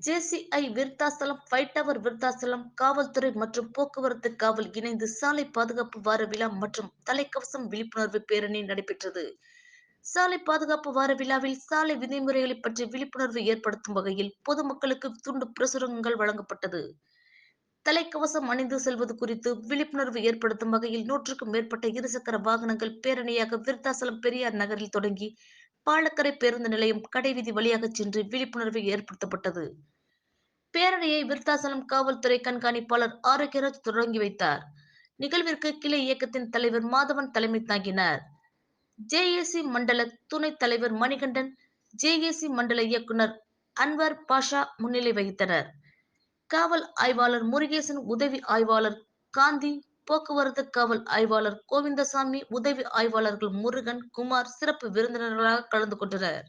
JCI Virudhachalam, fight tower Virudhachalam, காவல்துறை மற்றும் போக்குவரத்து காவல் இணைந்து சாலை பாதுகாப்பு வார விழா மற்றும் தலைக்கவசம் விழிப்புணர்வு பேரணி நடைபெற்றது. சாலை பாதுகாப்பு வார விழாவில் சாலை விதிமுறைகளை பற்றி விழிப்புணர்வு ஏற்படுத்தும் வகையில் பொதுமக்களுக்கு துண்டு பிரசுரங்கள் வழங்கப்பட்டது. தலைக்கவசம் அணிந்து செல்வது குறித்து விழிப்புணர்வு ஏற்படுத்தும் வகையில் 100க்கும் மேற்பட்ட இருசக்கர வாகனங்கள் பேரணியாக விருத்தாசலம் பெரியார் நகரில் தொடங்கி பாலக்கரை பேருந்து நிலையம் கடைவீதி வழியாக சென்று விழிப்புணர்வு ஏற்படுத்தப்பட்டது. பேரணியை விருத்தாசலம் காவல்துறை கண்காணிப்பாளர் ஆரோக்கியராஜ் தொடங்கி வைத்தார். நிகழ்விற்கு கிளை இயக்கத்தின் தலைவர் மாதவன் தலைமை தாங்கினார். ஜேஏசி மண்டல துணைத் தலைவர் மணிகண்டன், ஜேஏசி மண்டல இயக்குனர் அன்வர் பாஷா முன்னிலை வகித்தனர். காவல் ஆய்வாளர் முருகேசன், உதவி ஆய்வாளர் காந்தி, போக்குவரத்து காவல் ஆய்வாளர் கோவிந்தசாமி, உதவி ஆய்வாளர்கள் முருகன், குமார் சிறப்பு விருந்தினர்களாக கலந்து கொண்டனர்.